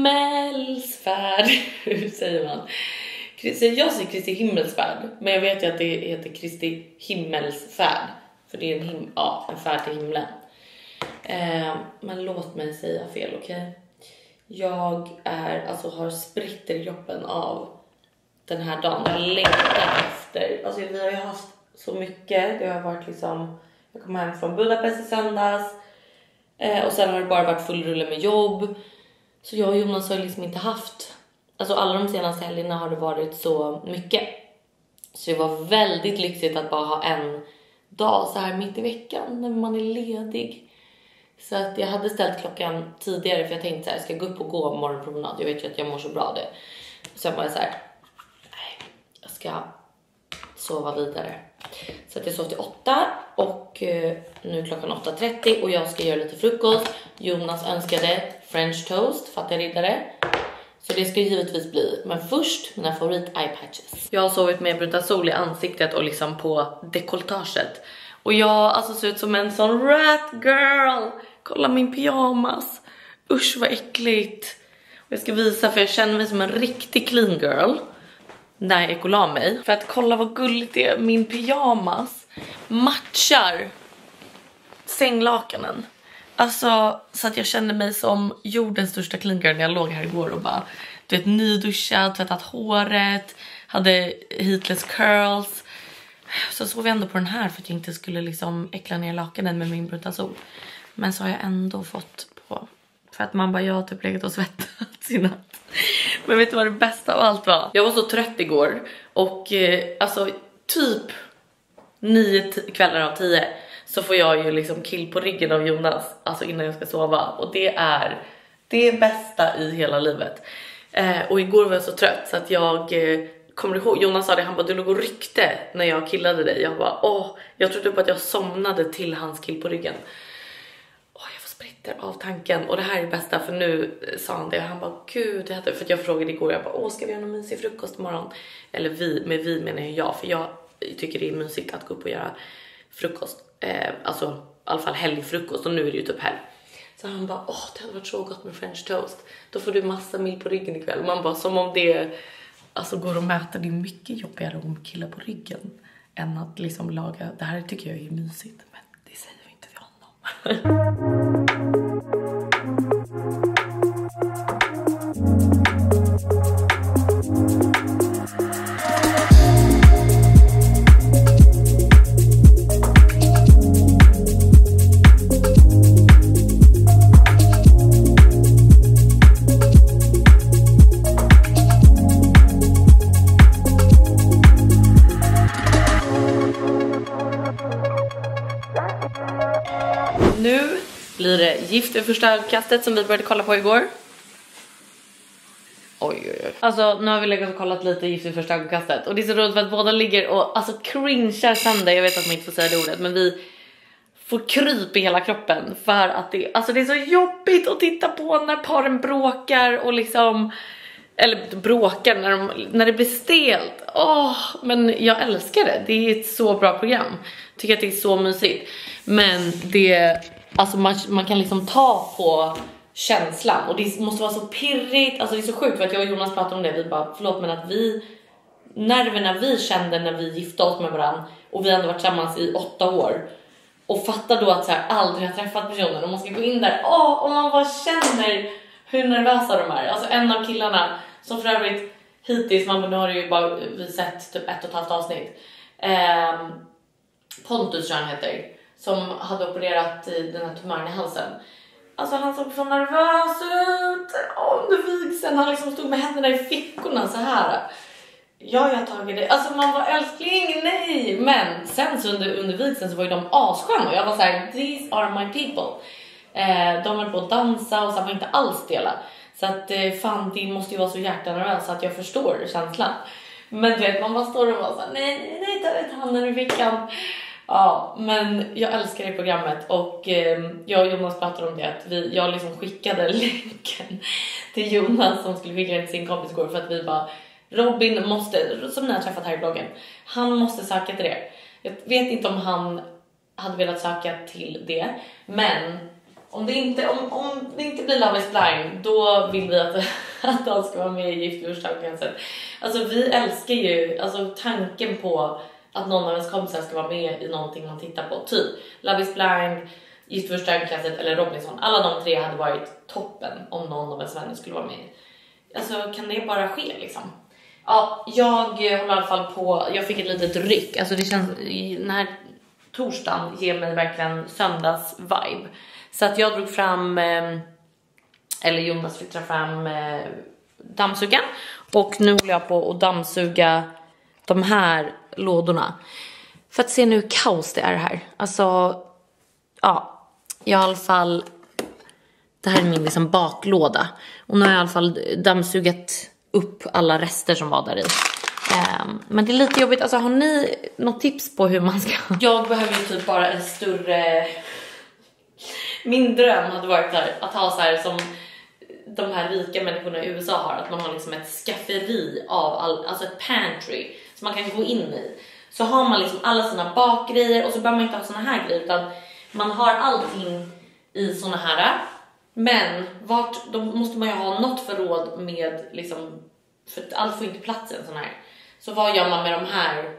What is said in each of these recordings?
himmelsfärd. Hur säger man? Jag säger Kristi himmelsfärd, men jag vet ju att det heter Kristi himmelsfärd. För det är en färd till himlen. Men låt mig säga fel, okej? Jag har spritter i kroppen av den här dagen. Jag längtar efter. Alltså vi har ju haft så mycket. Det har varit liksom, jag kom hem från Budapest i söndags. Och sen har det bara varit full rulle med jobb. Så jag och Jonas har liksom inte haft, alltså alla de senaste helgerna har det varit så mycket. Så det var väldigt lyxigt att bara ha en dag så här mitt i veckan när man är ledig. Så att jag hade ställt klockan tidigare för jag tänkte så här, jag ska gå upp och gå morgonpromenad. Jag vet ju att jag mår så bra av det. Så jag bara så här, nej, jag ska sova vidare. Så att jag sov till 8 och nu är klockan 8:30 och jag ska göra lite frukost. Jonas önskade French toast, fattar riddare. Så det ska givetvis bli. Men först mina favorit eye patches. Jag har sovit med Brutasol i ansiktet och liksom på dekoltaget. Och jag alltså ser ut som en sån rat girl. Kolla min pyjamas. Usch vad äckligt. Och jag ska visa för jag känner mig som en riktig clean girl när jag ekolla mig. För att kolla vad gulligt det är. Min pyjamas matchar sänglakanen. Alltså så att jag kände mig som jordens största clean girl när jag låg här igår och bara, du vet, nyduschad, tvättat håret, hade heatless curls. Så sov jag ändå på den här för att jag inte skulle liksom äckla ner lakanen med min Brutasol. Men så har jag ändå fått på, för att man bara, jag har typ legat och svettats i natt. Men vet du vad det bästa av allt var? Jag var så trött igår och alltså typ 9 kvällar av 10 så får jag ju liksom kill på ryggen av Jonas, alltså innan jag ska sova. Och det är det bästa i hela livet. Och igår var jag så trött så att jag kommer ihåg, Jonas sa det, han bara, du låg och ryckte när jag killade dig. Jag bara, jag trodde på att jag somnade till hans kill på ryggen. Jag får spritter av tanken. Och det här är det bästa, för nu sa han det. Han bara, gud, det hade, för att jag frågade igår, jag bara, ska vi göra någon mysig frukost imorgon? Eller vi menar jag, för jag tycker det är mysigt att gå upp och göra frukost. Alltså i alla fall helgfrukost, och nu är det ju typ helg. Så han bara, det hade varit så gott med French toast. Då får du massa mil på ryggen ikväll. Och man bara, som om det alltså går att mäta. Det är mycket jobbigare att killa på ryggen än att liksom laga. Det här tycker jag är mysigt, men det säger vi inte till honom. Nu blir det Gift vid första ögonkastet som vi började kolla på igår. Oj. Alltså nu har vi legat och kollat lite Gift vid första ögonkastet. Och det är så roligt för att båda ligger och alltså cringear sönder. Jag vet att man inte får säga det ordet, men vi får kryp i hela kroppen. För att det är så jobbigt att titta på när paren bråkar och liksom, eller bråkar när det blir stelt. Men jag älskar det. Det är ett så bra program. Tycker att det är så mysigt. Men det, alltså man kan liksom ta på känslan. Och det måste vara så pirrigt. Alltså det är så sjukt för att jag och Jonas pratade om det. Vi bara, förlåt, men att nerverna vi kände när vi gifte oss med varandra. Och vi ändå varit tillsammans i 8 år. Och fatta då att så här, aldrig har träffat personen. Och man ska gå in där. Och man bara känner hur nervösa de är. Alltså en av killarna som för övrigt hittills, nu har ju bara vi sett typ 1,5 avsnitt. Pontus tror han heter, som hade opererat den här tumören i halsen. Alltså han såg så nervös ut under vigseln. Han liksom stod med händerna i fickorna så här. Jag har tagit det. Alltså man var, älskling, nej. Men sen så under vigseln så var ju de assköna. Och jag var så här, these are my people. De var på att dansa och så var inte alls dela. Så att fan, det måste ju vara så hjärtanervös så att jag förstår känslan. Men du vet, man bara står och bara så här, nej, ta ut handen i fickan. Ja, men jag älskar det programmet. Och jag och Jonas pratade om det, att jag liksom skickade länken till Jonas som skulle skicka till sin kompis igår. För att vi bara, Robin måste, som ni har träffat här i bloggen, han måste söka till det. Jag vet inte om han hade velat söka till det, men Om det inte blir Love is blind, då vill vi att han ska vara med i Gift vid första ögonkastet. Alltså vi älskar ju alltså tanken på att någon av ens kompisar ska vara med i någonting man tittar på. Typ Love is blind, Gift vid första ögonkastet eller Robinson. Alla de tre hade varit toppen om någon av ens vänner skulle vara med. Alltså kan det bara ske liksom? Ja, jag håller i alla fall på. Jag fick ett litet ryck. Alltså det känns, den här torsdagen ger mig verkligen söndags vibe. Så att jag drog fram, eller Jonas fick dra fram dammsugan. Och nu håller jag på att dammsuga de här lådorna. För att se nu hur kaos det är här. Alltså, ja, i alla fall, det här är min liksom baklåda. Och nu har jag i alla fall dammsugat upp alla rester som var där i. Men det är lite jobbigt. Alltså har ni något tips på hur man ska... Jag behöver ju typ bara en större... Min dröm hade varit där att ha så här som de här rika människorna i USA har. Att man har liksom ett skafferi av alltså ett pantry som man kan gå in i. Så har man liksom alla sina bakgrejer och så behöver man inte ha såna här grejer utan man har allting i såna här. Men då måste man ju ha något förråd med liksom, för allt får inte plats i en sån här. Så vad gör man med de här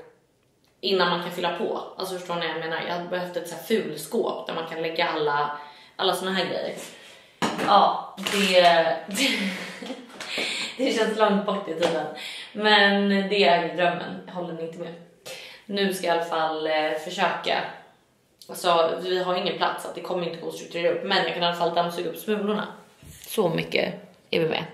innan man kan fylla på? Alltså förstår ni vad jag menar? Jag hade behövt ett så här fulskåp där man kan lägga alla såna här grejer. Ja, det känns långt bort i tiden. Men det är ju drömmen, håller ni inte med? Nu ska jag i alla fall försöka. Alltså vi har ingen plats att det kommer inte gå att strukturera upp. Men jag kan i alla fall dammsuga upp smulorna. Så mycket är vi med.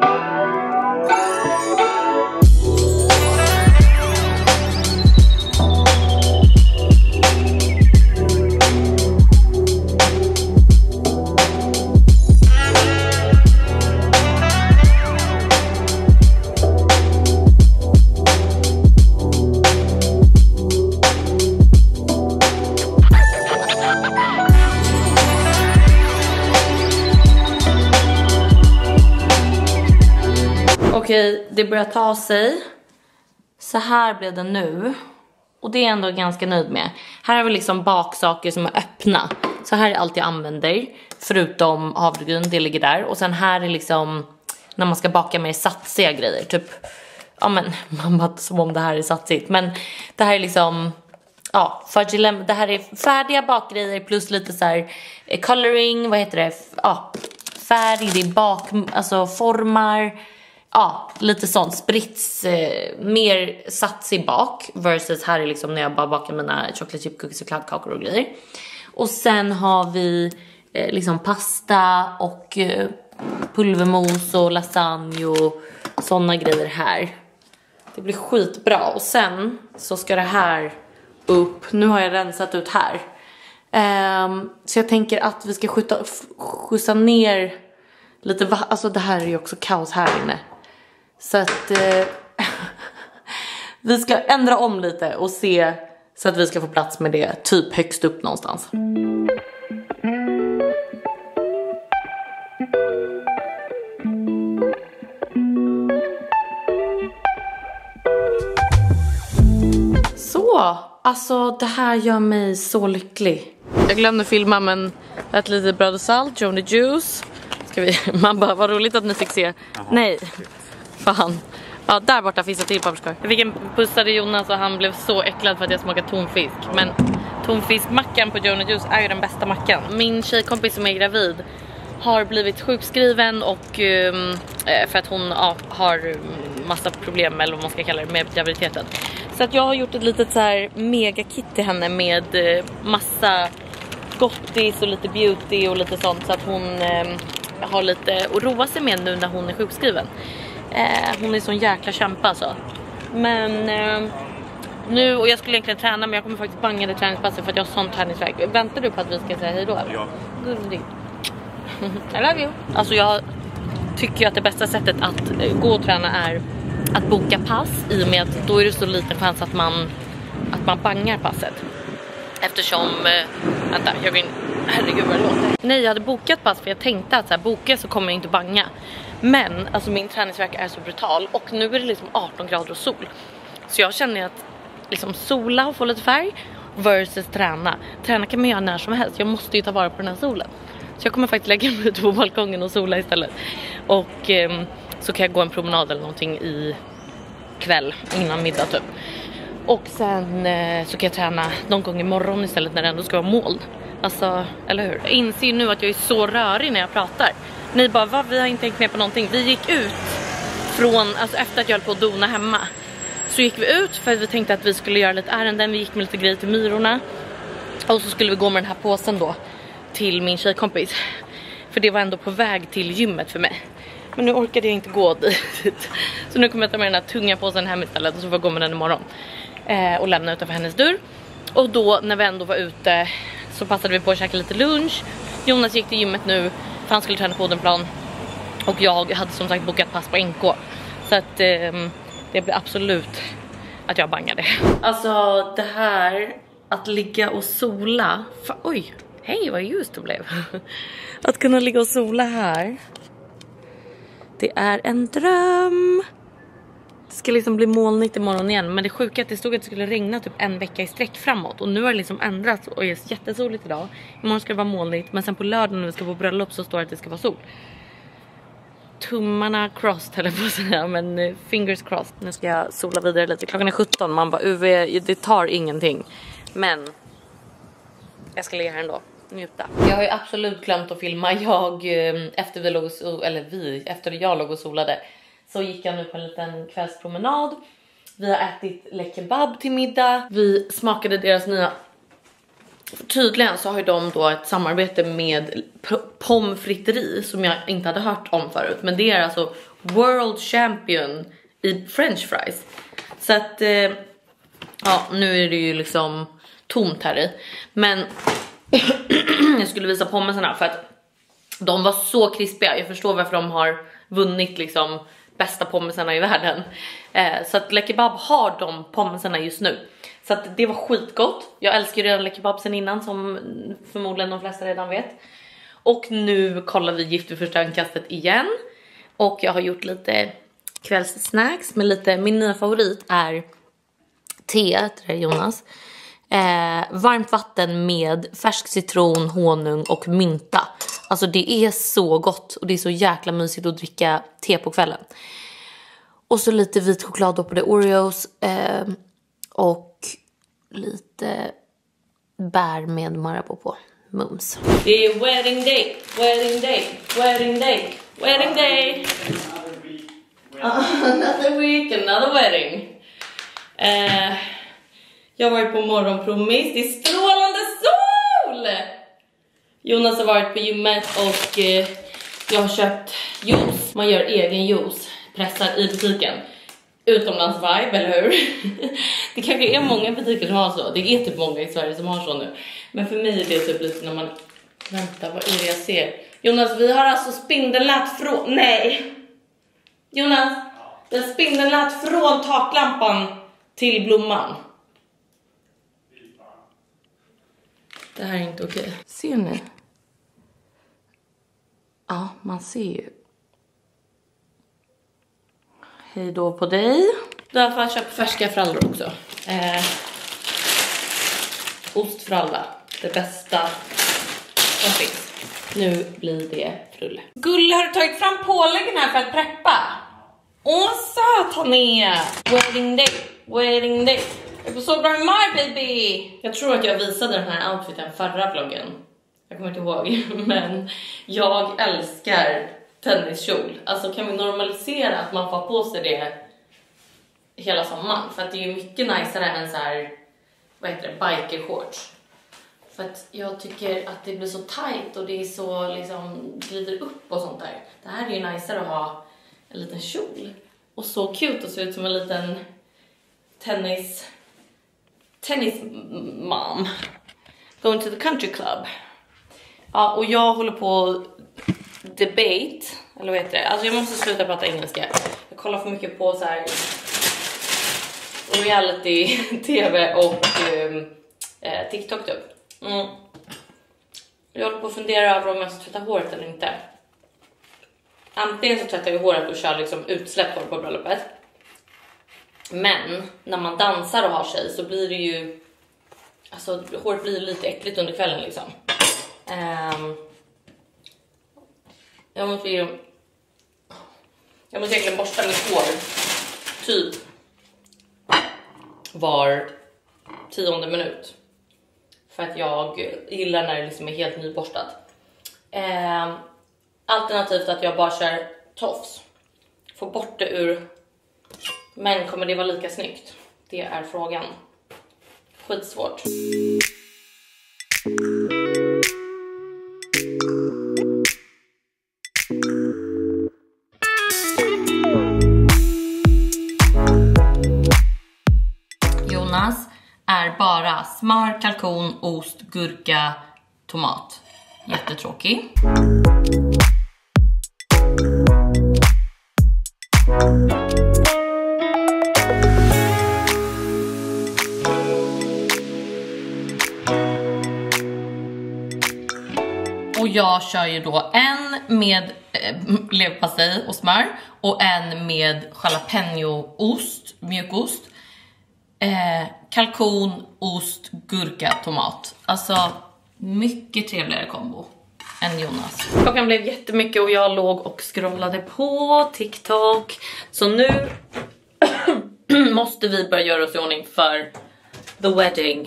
Okej, det börjar ta sig. Så här blev det nu. Och det är jag ändå ganska nöjd med. Här har vi liksom baksaker som är öppna. Så här är allt jag använder. Förutom havregryn, det ligger där. Och sen här är liksom när man ska baka mer satsiga grejer. Typ, ja men man bara som om det här är satsigt. Men det här är liksom, ja, det här är färdiga bakgrejer plus lite så här coloring, vad heter det? Ja, färg, det är alltså formar. Ja, lite sånt sprits, mer satsig bak versus här är liksom när jag bara bakar mina chocolate chip cookies och kladdkakor och grejer. Och sen har vi liksom pasta och pulvermos och lasagne och såna grejer här. Det blir skitbra. Och sen så ska det här upp. Nu har jag rensat ut här. Så jag tänker att vi ska skjutsa ner lite. Alltså det här är ju också kaos här inne. Så att vi ska ändra om lite och se så att vi ska få plats med det typ högst upp någonstans. Så, alltså det här gör mig så lycklig. Jag glömde filma men ett litet bröd och salt, Joni Juice. Man bara, vad roligt att ni fick se. Aha. Nej. Fan. Ja, där borta finns det till papperskorg. Jag fick en pussade Jonas och han blev så äcklad för att jag smakade tonfisk. Men tonfiskmackan på Joni Juice är ju den bästa mackan. Min tjejkompis som är gravid har blivit sjukskriven och för att hon har massa problem eller vad man ska kalla det med graviditeten. Så att jag har gjort ett litet så här mega kit till henne med massa gottis och lite beauty och lite sånt så att hon har lite att roa sig med nu när hon är sjukskriven. Hon är sån jäkla kämpa alltså. Men nu, och jag skulle egentligen träna men jag kommer faktiskt banga det träningspasset för att jag har sån träningsvärk. Väntar du på att vi ska säga hej då eller? Ja. I love you. Alltså jag tycker att det bästa sättet att gå och träna är att boka pass i och med att då är det så liten chans att man bangar passet. Eftersom, vänta, jag går in, herregud vad det låter. Nej, jag hade bokat pass för jag tänkte att så här, boka så kommer jag inte banga. Men alltså min träningsvärk är så brutal och nu är det liksom 18 grader och sol. Så jag känner att liksom sola och få lite färg versus träna. Träna kan man göra när som helst, jag måste ju ta vara på den här solen. Så jag kommer faktiskt lägga mig ute på balkongen och sola istället. Och så kan jag gå en promenad eller någonting i kväll innan middag typ. Och sen så kan jag träna någon gång imorgon istället när det ändå ska vara moln. Alltså, eller hur? Jag inser nu att jag är så rörig när jag pratar. Ni bara, va? Vi har inte tänkt med på någonting. Vi gick ut från, alltså efter att jag höll på att dona hemma. Så gick vi ut för att vi tänkte att vi skulle göra lite ärenden. Vi gick med lite grejer till Myrorna. Och så skulle vi gå med den här påsen då till min tjejkompis. För det var ändå på väg till gymmet för mig. Men nu orkade jag inte gå dit. Så nu kommer jag ta med den här tunga påsen hem istället. Och så får jag gå med den imorgon. Och lämna utanför hennes dörr. Och då när vi ändå var ute så passade vi på att käka lite lunch. Jonas gick till gymmet nu för han skulle träna på Odenplan. Och jag hade som sagt bokat pass på NK. Så att det blir absolut att jag bangade. Alltså det här att ligga och sola. Oj, hej vad ljust det blev. Att kunna ligga och sola här. Det är en dröm. Det ska liksom bli molnigt imorgon igen. Men det sjuka är att det stod att det skulle regna typ en vecka i sträck framåt. Och nu har det liksom ändrats och är jättesoligt idag. Imorgon ska det vara molnigt. Men sen på lördagen när vi ska på bröllop så står det att det ska vara sol. Tummarna crossed eller på att säga. Men fingers crossed. Nu ska jag sola vidare lite. Klockan är 17. Man bara UV, det tar ingenting. Men jag ska ligga här ändå. Njuta. Jag har ju absolut glömt att filma. Efter jag låg och solade så gick jag nu på en liten kvällspromenad. Vi har ätit le kebab till middag. Vi smakade deras nya. Tydligen så har ju de då ett samarbete med pommes frites som jag inte hade hört om förut. Men det är alltså world champion i french fries. Så att ja, nu är det ju liksom tomt här i. Men jag skulle visa pommesarna för att de var så krispiga. Jag förstår varför de har vunnit liksom bästa pommesarna i världen. Så att le kebab har de pommesarna just nu. Så att det var skitgott. Jag älskar ju redan le kebab sen innan som förmodligen de flesta redan vet. Och nu kollar vi Gift vid första ögonkastet igen. Och jag har gjort lite kvällssnacks med lite, min nya favorit är te, det är Jonas. Varmt vatten med färsk citron, honung och mynta. Alltså det är så gott och det är så jäkla mysigt att dricka te på kvällen. Och så lite vit chokladdoppade Oreos och lite bär med Marabou på. Mums. Det är wedding day, wedding day, wedding day, wedding day. Another week, another wedding. Jag har varit på morgonpromis. Det är strålande sol! Jonas har varit på gymmet och jag har köpt juice. Man gör egen juice. Pressar i butiken. Utomlands vibe, eller hur? Det kanske är många butiker som har så. Det är typ många i Sverige som har så nu. Men för mig är det typ lite när man... Vänta, vad är det jag ser? Jonas, vi har alltså spindelnät från... Nej! Jonas, vi har spindelnät från taklampan till blomman. Det här är inte okej. Ser ni? Ja, man ser ju. Hej då på dig. Därför har jag köpt färska frallor också. Ostfralla. Det bästa som finns. Nu blir det frulle. Gull, har du tagit fram påläggen här för att preppa? Åh, söt han är. Wedding day. Wedding day. Jag går så bra med my baby. Jag tror att jag visade den här outfiten förra vloggen. Jag kommer inte ihåg. Men jag älskar tenniskjol. Alltså kan vi normalisera att man får på sig det hela sommaren. För att det är ju mycket najsare än så här, vad heter det, bikershorts. För att jag tycker att det blir så tight och det är så liksom glider upp och sånt där. Det här är ju najsare att ha en liten kjol. Och så cute att se ut som en liten tennis mom. Going to the country club. Ja, och jag håller på debate, eller vad heter det? Alltså jag måste sluta prata engelska. Jag kollar för mycket på så här reality tv och TikTok typ. Jag håller på att fundera över om jag ska tvätta håret eller inte. Antingen så tvättar jag håret och kör liksom utsläpp hår på bröllopet. Men när man dansar och har sig så blir det ju, alltså håret blir lite äckligt under kvällen liksom. Jag måste egentligen borsta mitt hår typ var 10:e minut. För att jag gillar när det liksom är helt nyborstat. Alternativt att jag bara kör tofs. Få bort det ur. Men kommer det vara lika snyggt? Det är frågan. Skitsvårt. Jonas är bara smör, kalkon, ost, gurka, tomat. Jättetråkig. Och jag kör ju då en med leverpastej och smör och en med jalapeno-ost, mjukost. Kalkon, ost, gurka, tomat. Alltså mycket trevligare kombo än Jonas. Klockan blev jättemycket och jag låg och scrollade på TikTok. Så nu måste vi börja göra oss i ordning för the wedding.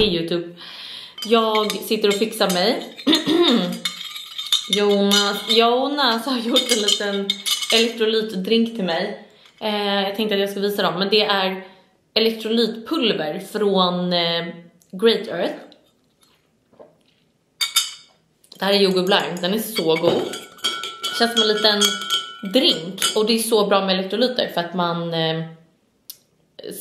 YouTube. Jag sitter och fixar mig. Jonas har gjort en liten elektrolytdrink till mig. Jag tänkte att jag ska visa dem. Men det är elektrolytpulver från Great Earth. Det här är jordgubb lime. Den är så god. Känns som en liten drink. Och det är så bra med elektrolyter för att man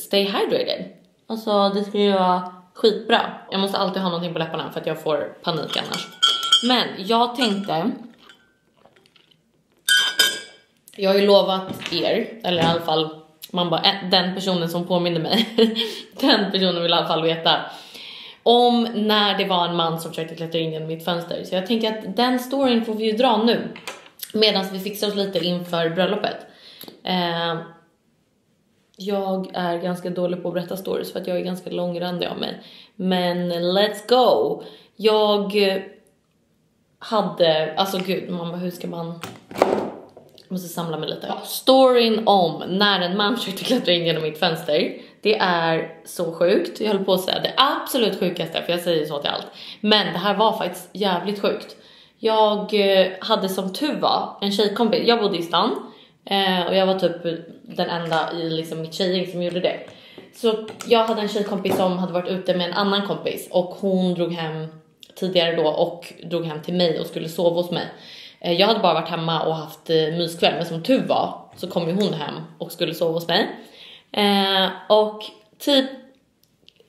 stay hydrated. Alltså det ska ju vara skitbra. Jag måste alltid ha någonting på läpparna för att jag får panik annars. Men jag tänkte, jag har ju lovat er, eller i alla fall man bara, den personen som påminner mig den personen vill i alla fall veta om när det var en man som försökte klättra in genom mitt fönster. Så jag tänker att den storyn får vi ju dra nu medan vi fixar oss lite inför bröllopet. Jag är ganska dålig på att berätta stories för att jag är ganska långrandig av mig. Men let's go! Jag hade, alltså gud, mamma, hur ska man... Jag måste samla mig lite. Storyn om när en man försökte klättra in genom mitt fönster. Det är så sjukt. Jag håller på att säga det absolut sjukaste, för jag säger så till allt. Men det här var faktiskt jävligt sjukt. Jag hade som tur var en tjejkompis. Jag bodde i stan. Och jag var typ den enda i liksom mitt tjejgäng som gjorde det. Så jag hade en tjejkompis som hade varit ute med en annan kompis. Och hon drog hem tidigare då och drog hem till mig och skulle sova hos mig. Jag hade bara varit hemma och haft myskväll. Men som tur var så kom ju hon hem och skulle sova hos mig. Och typ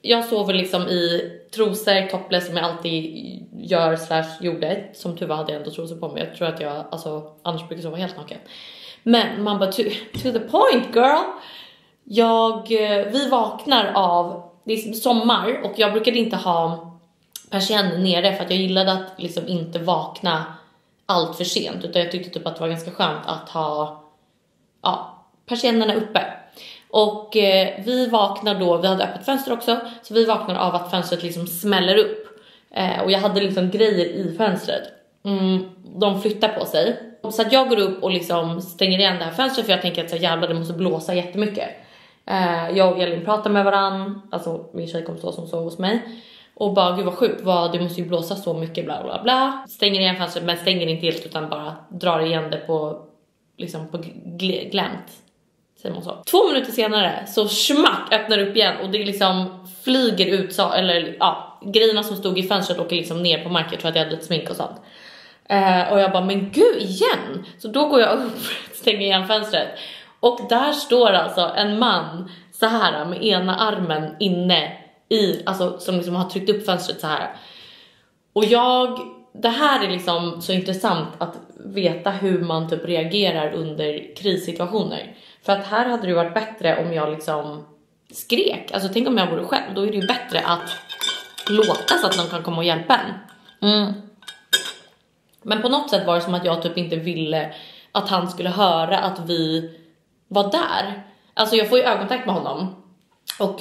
jag sover liksom i trosor, topless som jag alltid gör / gjorde. Som tur var hade jag ändå trosor på mig. Jag tror att jag, alltså annars brukar sova helt naken. Men man bara, to the point girl. Vi vaknar av, det är sommar och jag brukade inte ha persienner nere för att jag gillade att liksom inte vakna allt för sent. Utan jag tyckte typ att det var ganska skönt att ha persiennerna uppe. Och vi vaknar då, vi hade öppet fönster också. Så vi vaknar av att fönstret liksom smäller upp. Och jag hade liksom grejer i fönstret. De flyttar på sig. Så att jag går upp och liksom stänger igen det här fönstret. För jag tänker att så jävlar, det måste blåsa jättemycket. Jag och Elin pratar med varann. Alltså min tjejkompis som sov hos mig. Och bara, gud vad sjukt, det måste ju blåsa så mycket, bla bla bla. Stänger igen fönstret, men stänger inte helt utan bara drar igen det på liksom på glänt. Säger man så. 2 minuter senare så smack öppnar upp igen och det liksom flyger ut så, eller grejerna som stod i fönstret åker liksom ner på marken. Jag tror att jag hade lite smink och sånt. Och jag bara, men gud igen. Så då går jag upp, stänger igen fönstret. Och där står alltså en man så här med ena armen inne i, alltså som liksom har tryckt upp fönstret så här. Och jag det här är liksom så intressant att veta hur man typ reagerar under krissituationer. För att här hade det varit bättre om jag liksom skrek. Alltså tänk om jag vore själv, då är det ju bättre att låta så att någon kan komma och hjälpa en. Men på något sätt var det som att jag typ inte ville att han skulle höra att vi var där. Alltså jag får ju ögonkontakt med honom och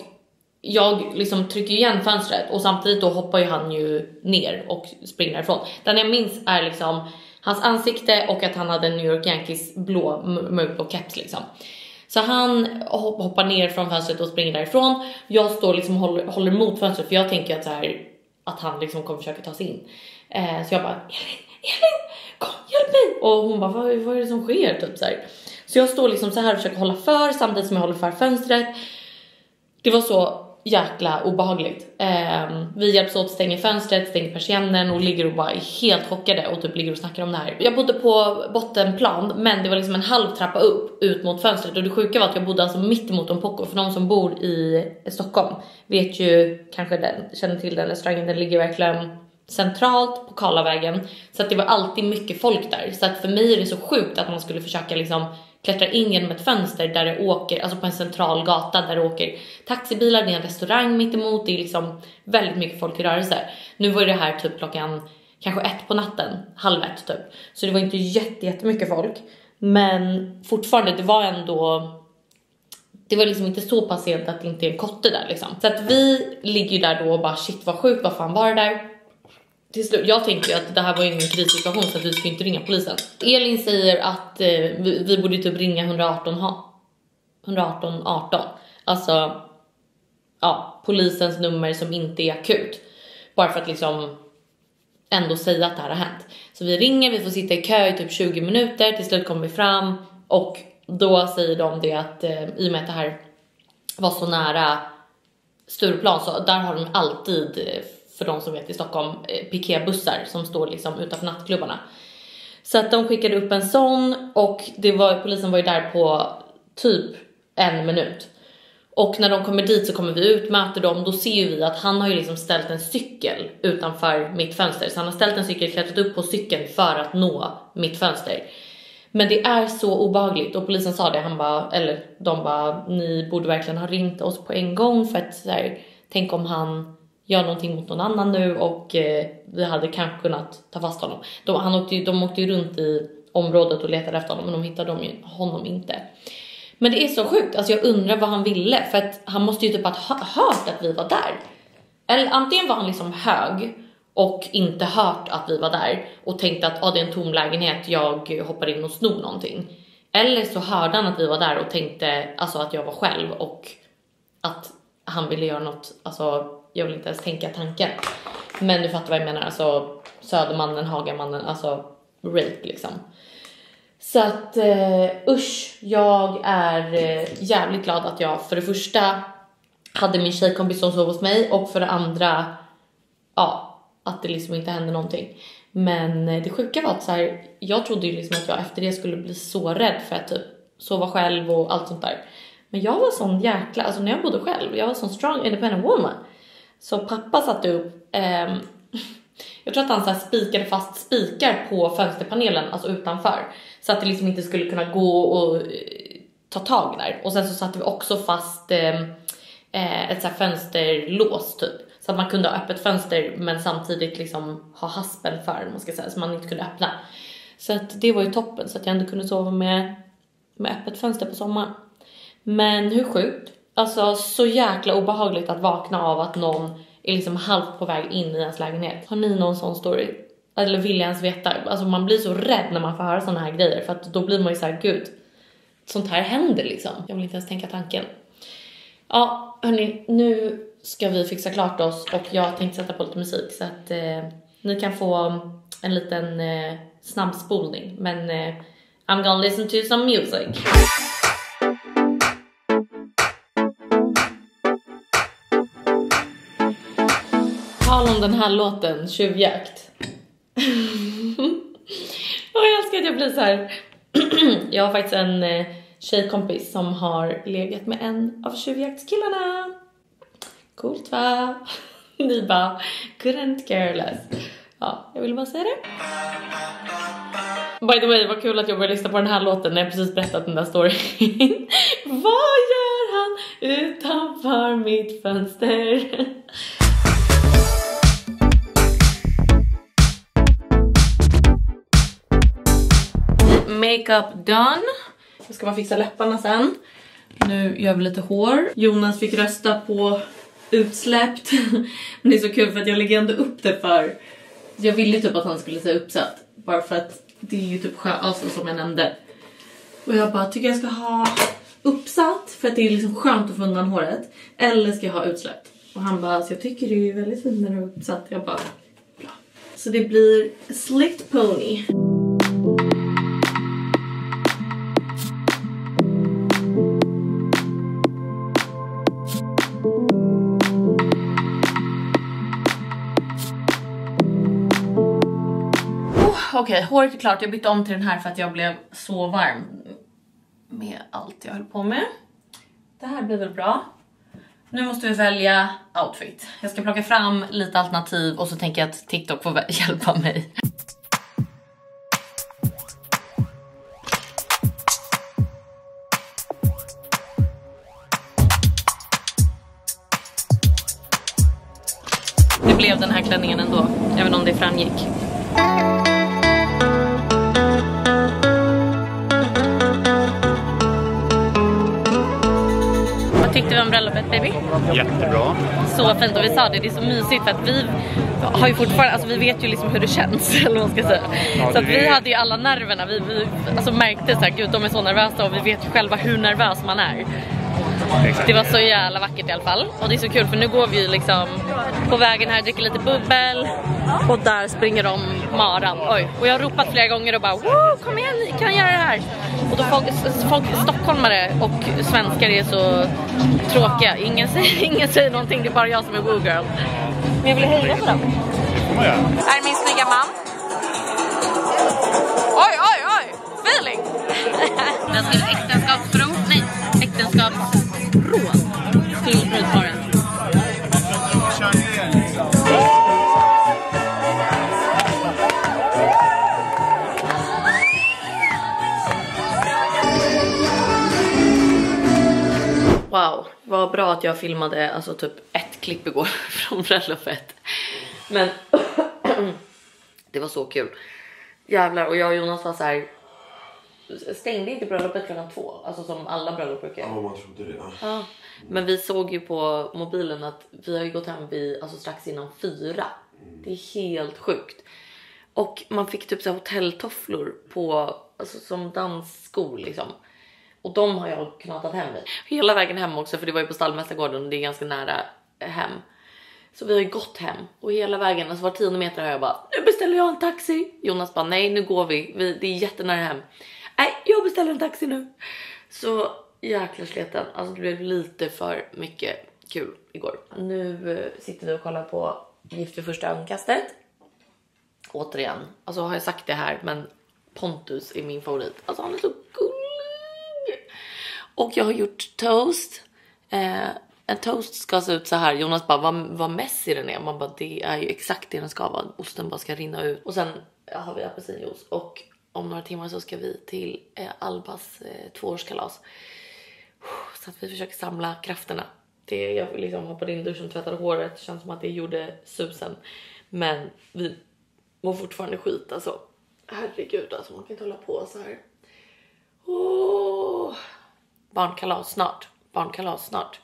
jag liksom trycker igen fönstret och samtidigt då hoppar ju han ju ner och springer därifrån. Den jag minns är liksom hans ansikte och att han hade New York Yankees mörkblå keps liksom. Så han hoppar ner från fönstret och springer därifrån. Jag står liksom håller emot fönstret för jag tänker att, så här, att han liksom kommer försöka ta sig in. Så jag bara, Elin, kom, hjälp mig. Och hon bara, vad är det som sker? Typ så här. Så jag står liksom så här och försöker hålla för samtidigt som jag håller för fönstret. Det var så jäkla obehagligt. Vi hjälps åt att stänga fönstret, stänger persiennen och ligger och bara är helt chockade och typ ligger och snackar om det här. Jag bodde på bottenplan, men det var liksom en halv trappa upp ut mot fönstret och det sjuka var att jag bodde alltså mitt emot en Poco. För de som bor i Stockholm vet ju kanske känner till den restaurangen. Den ligger verkligen centralt på Karlavägen, så att det var alltid mycket folk där. Så att för mig är det så sjukt att man skulle försöka liksom klättra in genom ett fönster där det åker, alltså på en central gata där det åker taxibilar, det är en restaurang mitt emot, det är liksom väldigt mycket folk i rörelse. Nu var det här typ klockan kanske 1 på natten, 12:30 typ. Så det var inte jättemycket folk, men fortfarande det var liksom inte så pass sent att det inte är en kotte där liksom. Så att vi ligger ju där då och bara shit vad sjukt, vad fan var det där? Till slut, jag tänkte ju att det här var ingen krissituation så att vi skulle inte ringa polisen. Elin säger att vi borde typ ringa 118. Alltså ja, polisens nummer som inte är akut. Bara för att liksom ändå säga att det här har hänt. Så vi ringer, vi får sitta i kö i typ 20 minuter. Till slut kommer vi fram och då säger de det att i och med att det här var så nära Stureplan så där har de alltid, för de som vet i Stockholm, piketbussar som står liksom utanför nattklubbarna. Så att de skickade upp en sån och polisen var ju där på typ 1 minut. Och när de kommer dit så kommer vi ut, möter dem, då ser vi att han har ju liksom ställt en cykel utanför mitt fönster. Så han har ställt en cykel, klättrat upp på cykeln för att nå mitt fönster. Men det är så obehagligt och polisen sa det, de bara, ni borde verkligen ha ringt oss på en gång för att så här, tänk om han gör någonting mot någon annan nu och vi hade kanske kunnat ta fast honom. De åkte ju runt i området och letade efter honom, men de hittade honom inte. Men det är så sjukt, alltså jag undrar vad han ville, för att han måste ju typ ha hört att vi var där. Eller antingen var han liksom hög och inte hört att vi var där och tänkte att det är en tom lägenhet, jag hoppar in och snor någonting. Eller så hörde han att vi var där och tänkte alltså att jag var själv och att han ville göra något, alltså jag vill inte ens tänka tanken. Men du fattar vad jag menar, alltså Södermannen, Hagamannen, alltså rape liksom. Så att usch, jag är jävligt glad att jag för det första hade min tjejkompis som sov hos mig och för det andra att det liksom inte hände någonting. Men det sjuka var att så här, jag trodde ju liksom att jag efter det skulle bli så rädd för att typ sova själv och allt sånt där. Men jag var sån jäkla, alltså när jag bodde själv, jag var sån strong independent woman. Så pappa satte upp jag tror att han så här spikade fast spikar på fönsterpanelen, alltså utanför, så att det liksom inte skulle kunna gå och ta tag där. Och sen så satte vi också fast ett så här fönsterlås typ, så att man kunde ha öppet fönster men samtidigt liksom ha haspen för, man ska säga, så man inte kunde öppna. Så att det var ju toppen, så att jag ändå kunde sova med öppet fönster på sommaren. Men hur sjukt, alltså så jäkla obehagligt att vakna av att någon är liksom halvt på väg in i ens lägenhet. Har ni någon sån story? Eller vill jag ens veta? Alltså man blir så rädd när man får höra såna här grejer, för att då blir man ju så här, gud, sånt här händer liksom. Jag vill inte ens tänka tanken. Ja, hörni, nu ska vi fixa klart oss och jag tänkte sätta på lite musik så att ni kan få en liten snabbspolning. Men I'm gonna listen to some music. Tal om den här låten, Tjuvjakt. Och jag älskar att jag blir så här. Jag har faktiskt en tjejkompis som har legat med en av tjuvjaktskillarna. Coolt va? Ni bara, couldn't care less. Ja, jag vill bara säga det. By the way, vad kul att jag började lyssna på den här låten när jag precis berättat den där storyn. Vad gör han utanför mitt fönster? Makeup done. Jag ska bara fixa läpparna sen. Nu gör vi lite hår. Jonas fick rösta på utsläppt. Men det är så kul för att jag lägger ändå upp det för... Jag ville typ att han skulle säga uppsatt. Bara för att det är ju typ alltså, som jag nämnde. Och jag bara, tycker jag ska ha uppsatt för att det är liksom skönt att få undan håret. Eller ska jag ha utsläppt? Och han bara, alltså jag tycker det är väldigt fint när du har uppsatt. Jag bara, bra. Så det blir slicked pony. Okej, håret är klart. Jag bytte om till den här för att jag blev så varm med allt jag höll på med. Det här blir väl bra. Nu måste vi välja outfit. Jag ska plocka fram lite alternativ och så tänker jag att TikTok får hjälpa mig. Det blev den här klänningen ändå, även om det framgick. Tyckte vi om bröllopet, baby? Jättebra. Så fint, och vi sa det, det är så mysigt för att vi har ju fortfarande, alltså vi vet ju liksom hur det känns, eller vad man ska säga. Ja, så att vi hade ju alla nerverna, vi alltså märkte så här, gud de är så nervösa och vi vet ju själva hur nervös man är. Exakt. Det var så jävla vackert i alla fall. Och det är så kul för nu går vi ju liksom på vägen här, dricker lite bubbel. Och där springer de maran. Oj. Och jag har ropat flera gånger och bara, wow, kom igen, ni kan göra det här. Och då folk stockholmare och svenskar är så tråkiga. Ingen säger någonting, det är bara jag som är woo girl. Men jag vill heja på dem. Det får man göra. Här är min snygga man. Oj, oj, oj. Feeling. Jag ska äktenskapsprov. Nej, äktenskapsråd till brudparen. Wow, vad bra att jag filmade alltså typ ett klipp igår från bröllopet. Men det var så kul. Jävlar, och jag och Jonas var så här, stängde inte bröllopet klockan 2, alltså som alla bröllop brukar. Ja, man trodde det. Ja, men vi såg ju på mobilen att vi har ju gått hem vid, alltså strax innan 4. Det är helt sjukt. Och man fick typ så här hotelltofflor på, alltså som dansskor liksom. Och de har jag knatat hem i. Hela vägen hem också, för det var ju på Stallmästargården och det är ganska nära hem. Så vi har ju gått hem. Och hela vägen, alltså var 10 meter har jag bara, nu beställer jag en taxi. Jonas bara, nej nu går vi det är jättenära hem. Nej, jag beställer en taxi nu. Så jäkla sleten. Alltså det blev lite för mycket kul igår. Nu sitter vi och kollar på Gift vid första ögonkastet. Återigen, alltså har jag sagt det här, men Pontus är min favorit. Alltså han är så gullig. Och jag har gjort toast. En toast ska se ut så här. Jonas bara, vad messig den är. Man bara, det är ju exakt det den ska vara. Osten bara ska rinna ut. Och sen har vi apelsinjuice. Och om några timmar så ska vi till Albas 2-årskalas. Så att vi försöker samla krafterna. Jag liksom hoppade in i duschen och tvättade håret. Det känns som att det gjorde susen. Men vi mår fortfarande skit alltså. Herregud alltså, man kan inte hålla på så här. Barnkalas snart.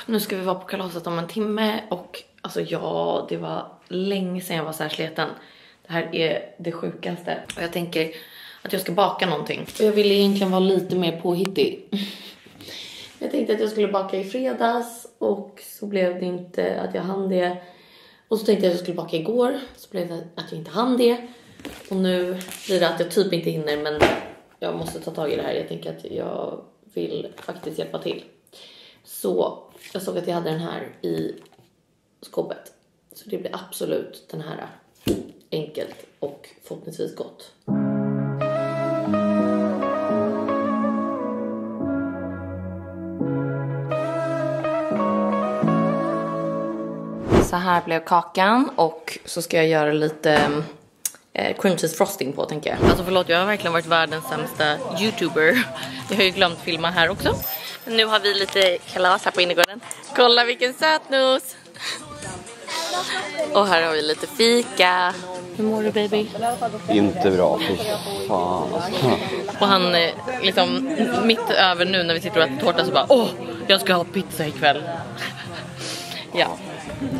Nu ska vi vara på kalaset om en timme. Och alltså ja, det var länge sedan jag var så här sleten. Det här är det sjukaste. Och jag tänker att jag ska baka någonting. Och jag ville egentligen vara lite mer påhittig. Jag tänkte att jag skulle baka i fredags. Och så blev det inte att jag hann det. Och så tänkte jag att jag skulle baka igår. Så blev det att jag inte hann det. Och nu blir det att jag typ inte hinner. Men jag måste ta tag i det här. Jag tänker att jag vill faktiskt hjälpa till. Så jag såg att jag hade den här i skåpet. Så det blir absolut den här. Enkelt och förhoppningsvis gott. Så här blev kakan. Och så ska jag göra lite cream cheese frosting på, tänker jag. Alltså förlåt, jag har verkligen varit världens sämsta YouTuber. Jag har ju glömt filma här också. Men nu har vi lite kalas här på innergården. Kolla vilken sötnos! Och här har vi lite fika. Hur mår du, baby? Inte bra, fy fan alltså. Och han liksom mitt över nu när vi sitter och äter tårta så bara jag ska ha pizza ikväll. Ja,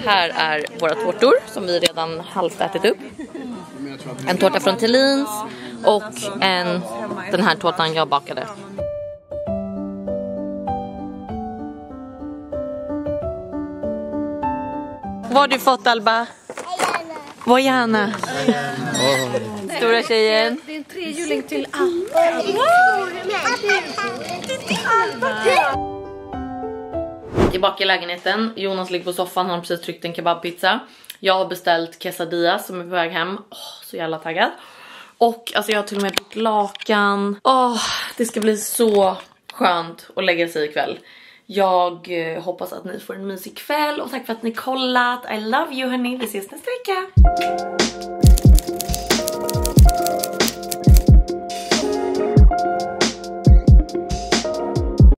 här är våra tårtor som vi redan halvt ätit upp. En tårta från Thelins och den här tårtan jag bakade. Vad har du fått, Alba? Vad gärna. Stora tjejen. Det är en trehjuling till Alba. Tillbaka i lägenheten. Jonas ligger på soffan. Han har precis tryckt en kebabpizza. Jag har beställt quesadillas som är på väg hem. Så jävla taggad. Och alltså jag har till och med bytt lakan. Det ska bli så skönt att lägga sig ikväll. Jag hoppas att ni får en mysig kväll. Och tack för att ni kollat. I love you, hörni. Vi ses nästa vecka.